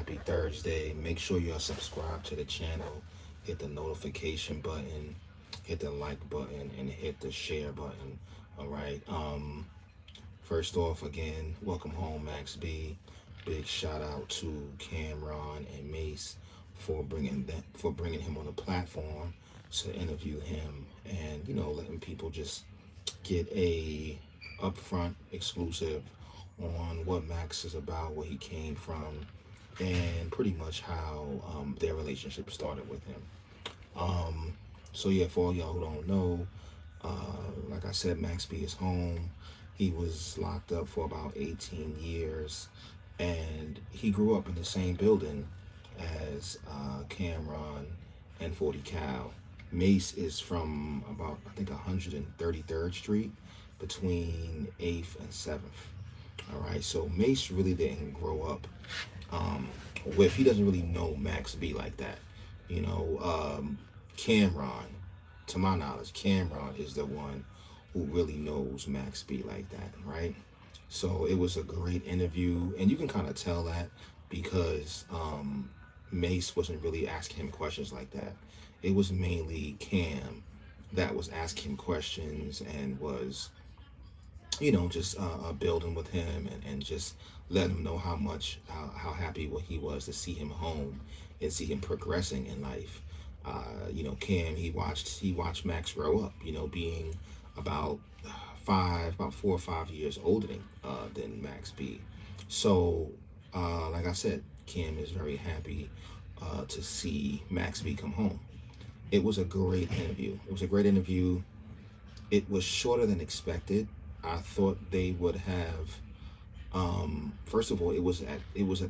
Happy Thursday. Make sure you're subscribed to the channel. Hit the notification button, hit the like button, and hit the share button. All right. First off, again, welcome home, Max B. Big shout out to Cameron and Mace for bringing him on the platform to interview him, and letting people just get a upfront exclusive on what Max is about, where he came from, and pretty much how their relationship started with him. So yeah, for all y'all who don't know, like I said, Max B is home. He was locked up for about 18 years, and he grew up in the same building as Cameron and 40 Cal. Mace is from about, I think, 133rd Street between 8th and 7th. All right, so Mace really didn't grow up he doesn't really know Max B like that. Cameron, to my knowledge, Cameron is the one who really knows Max B like that, right? So it was a great interview, and you can kind of tell that because Mace wasn't really asking him questions like that. It was mainly Cam that was asking him questions and was, just building with him, and just letting him know how happy he was to see him home and see him progressing in life. Cam, he watched Max grow up, being about 4 or 5 years older than Max B. So, like I said, Cam is very happy to see Max B come home. It was a great interview. It was shorter than expected. I thought they would have. First of all, it was at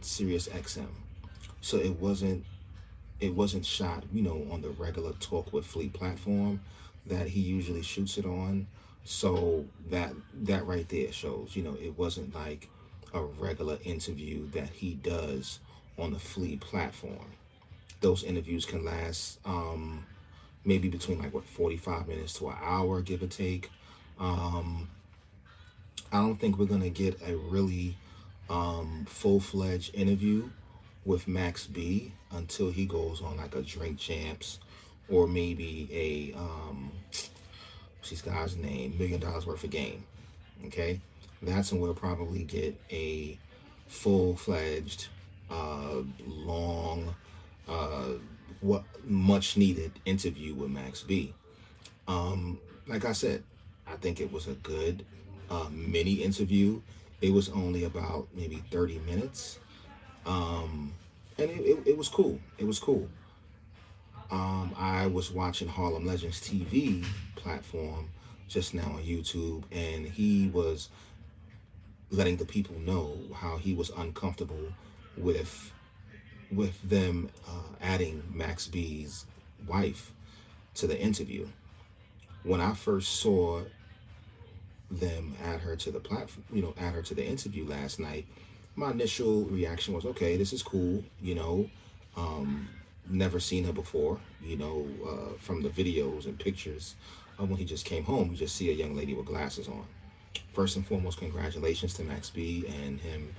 Sirius XM, so it wasn't shot, on the regular Talk with Fleet platform that he usually shoots it on. So that right there shows, it wasn't like a regular interview that he does on the Fleet platform. Those interviews can last maybe between 45 minutes to an hour, give or take. I don't think we're gonna get a really full-fledged interview with Max B until he goes on like a Drink Champs, or maybe a what's this guy's name, $1 million worth of game. Okay, that's when we'll probably get a full-fledged, long, what much needed interview with Max B. Like I said, I think it was a good mini interview. It was only about maybe 30 minutes. And it was cool. It was cool. I was watching Harlem Legends TV platform just now on YouTube, and he was letting the people know how he was uncomfortable with them adding Max B's wife to the interview. When I first saw them add her to the platform, add her to the interview last night, my initial reaction was, okay, this is cool, never seen her before, from the videos and pictures of when he just came home. You just see a young lady with glasses on. First and foremost, congratulations to Max B and him,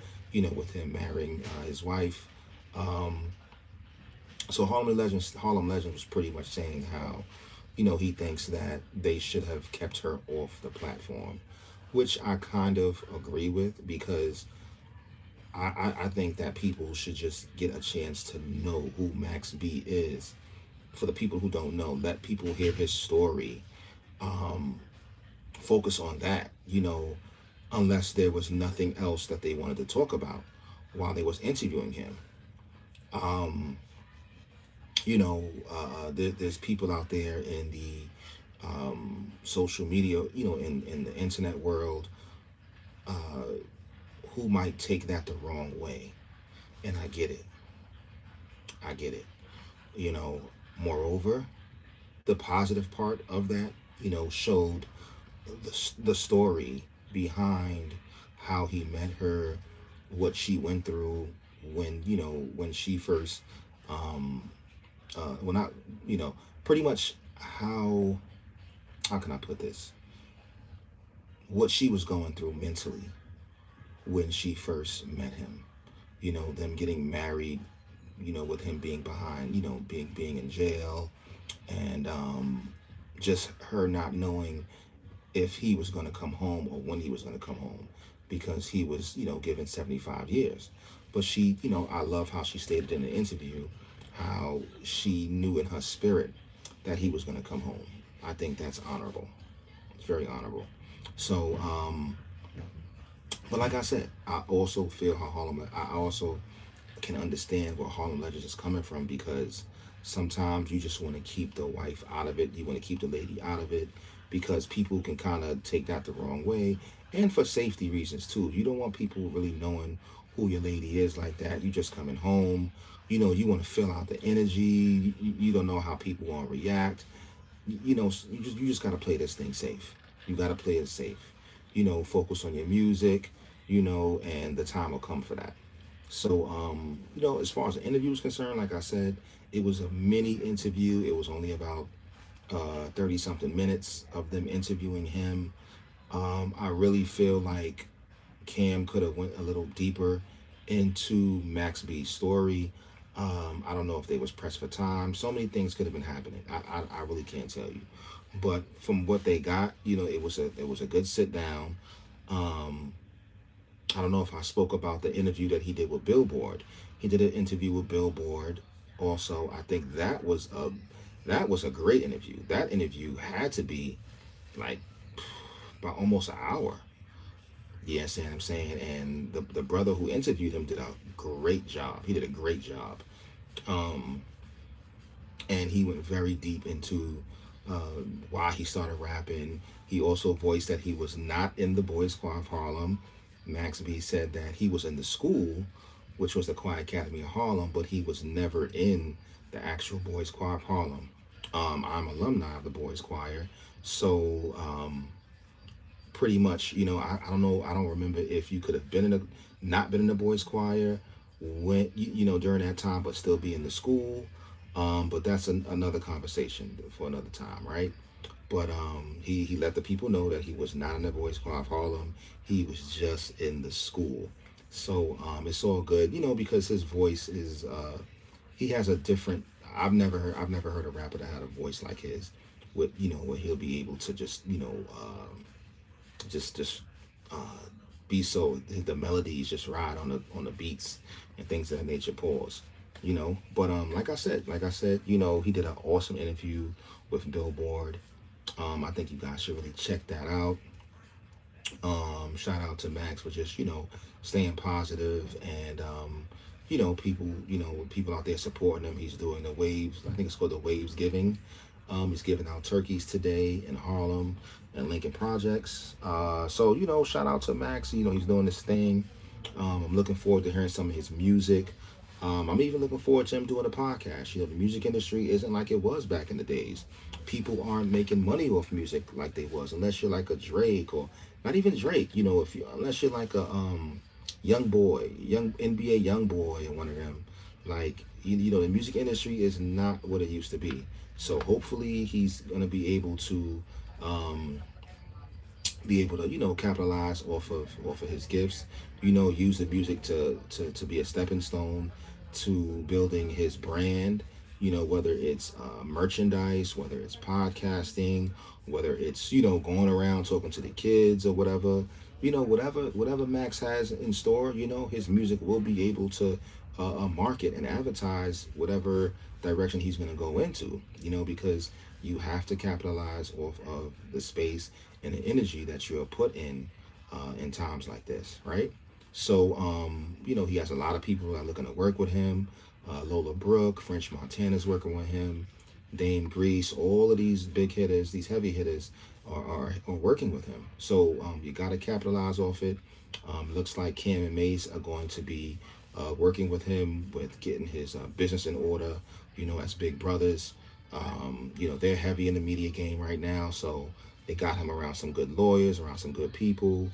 with him marrying his wife. So Harlem Legends was pretty much saying how, he thinks that they should have kept her off the platform, which I kind of agree with, because I think that people should just get a chance to know who Max B is. For the people who don't know, let people hear his story. Focus on that, unless there was nothing else that they wanted to talk about while they was interviewing him. There's people out there in the social media, in the internet world, who might take that the wrong way. And I get it. I get it. Moreover, the positive part of that, showed the story behind how he met her, what she went through when she first, well, not, pretty much how can I put this? What she was going through mentally when she first met him. them getting married, with him being behind, being in jail, and just her not knowing if he was going to come home or when he was going to come home, because he was, given 75 years. But she, I love how she stated in the interview how she knew in her spirit that he was going to come home. I think that's honorable. It's very honorable. So, but like I said, I also feel how I also can understand where Harlem Legends is coming from, because sometimes you just want to keep the wife out of it. You want to keep the lady out of it because people can kind of take that the wrong way, and for safety reasons too. You don't want people really knowing who your lady is like that. You just coming home. You want to fill out the energy. You don't know how people want to react. You just got to play this thing safe. You got to play it safe. Focus on your music, and the time will come for that. So, as far as the interview is concerned, like I said, it was a mini interview. It was only about 30 something minutes of them interviewing him. I really feel like Cam could have went a little deeper into Max B's story. I don't know if they was pressed for time. So many things could have been happening. I really can't tell you. But from what they got, it was a good sit down. Um, I don't know if I spoke about the interview that he did with Billboard. He did an interview with Billboard. Also, I think that was a great interview. That interview had to be like about almost an hour. Yeah, see what I'm saying? And the brother who interviewed him did a great job. He did a great job. Um, and he went very deep into why he started rapping. He also voiced that he was not in the Boys Choir of Harlem. Max B said that he was in the school, which was the Choir Academy of Harlem, but he was never in the actual Boys Choir of Harlem. I'm alumni of the Boys Choir, so pretty much, I don't know, I don't remember if you could have not been in the Boys Choir when during that time, but still be in the school. But that's another conversation for another time, right? But he let the people know that he was not in the Boys Choir of Harlem. He was just in the school. So it's all good, because his voice is he has a different. I've never heard a rapper that had a voice like his, with where he'll be able to just just uh, be so the melodies just ride on the beats and things of that nature. Pause. But like I said, he did an awesome interview with Billboard. I think you guys should really check that out. Shout out to Max for just staying positive, and people out there supporting him. He's doing the waves. I think it's called the Waves Giving. He's giving out turkeys today in Harlem and Lincoln Projects. So shout out to Max. He's doing this thing. I'm looking forward to hearing some of his music. I'm even looking forward to him doing a podcast. The music industry isn't like it was back in the days. People aren't making money off music like they was, unless you're like a Drake, or not even Drake. Unless you're like a young boy, young NBA young boy, and one of them. Like the music industry is not what it used to be. So hopefully he's gonna be able to capitalize off of his gifts. Use the music to be a stepping stone to building his brand. Whether it's merchandise, whether it's podcasting, whether it's going around talking to the kids or whatever. Whatever Max has in store, his music will be able to market and advertise whatever direction he's going to go into. Because you have to capitalize off of the space and the energy that you're put in times like this, right? So, he has a lot of people that are looking to work with him. Lola Brooke, French Montana's working with him, Dame Grease, all of these big hitters, these heavy hitters are working with him. So you got to capitalize off it. Looks like Cam and Mace are going to be working with him with getting his business in order, as big brothers. They're heavy in the media game right now, so they got him around some good lawyers, around some good people.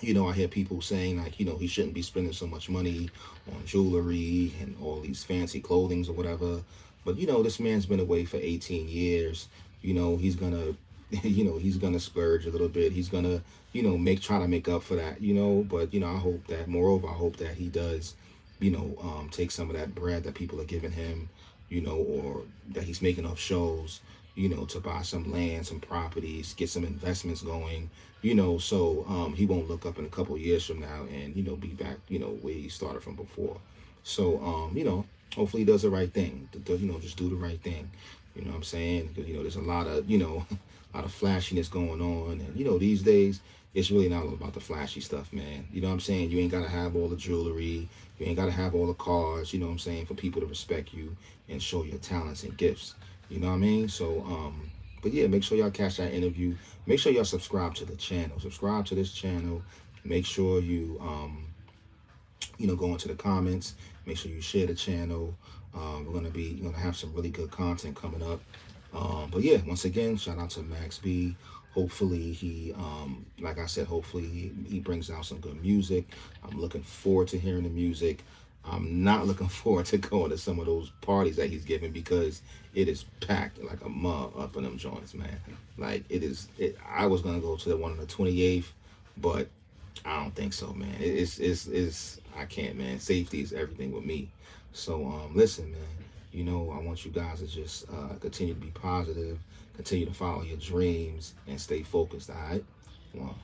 I hear people saying like, he shouldn't be spending so much money on jewelry and all these fancy clothings or whatever. But, this man's been away for 18 years. He's going to he's gonna splurge a little bit. He's gonna, try to make up for that, But I hope that, moreover, I hope that he does, take some of that bread that people are giving him, or that he's making up shows, to buy some land, some properties, get some investments going, so he won't look up in a couple of years from now and be back, where he started from before. So hopefully he does the right thing. Just do the right thing. You know what I'm saying? Because there's a lot of a lot of flashiness going on, and these days it's really not all about the flashy stuff, man. You know what I'm saying? You ain't gotta have all the jewelry, you ain't gotta have all the cars. You know what I'm saying? For people to respect you and show your talents and gifts. You know what I mean? So but yeah, make sure y'all catch that interview. Make sure y'all subscribe to the channel. Subscribe to this channel. Make sure you go into the comments. Make sure you share the channel. We're gonna have some really good content coming up. But yeah, once again, shout out to Max B. Hopefully he, like I said, hopefully he brings out some good music. I'm looking forward to hearing the music. I'm not looking forward to going to some of those parties that he's giving, because it is packed like a mug up in them joints, man. Like I was gonna go to the one on the 28th, but I don't think so, man. It's I can't, man. Safety is everything with me. So listen, man. I want you guys to just continue to be positive, continue to follow your dreams, and stay focused. All right. Well,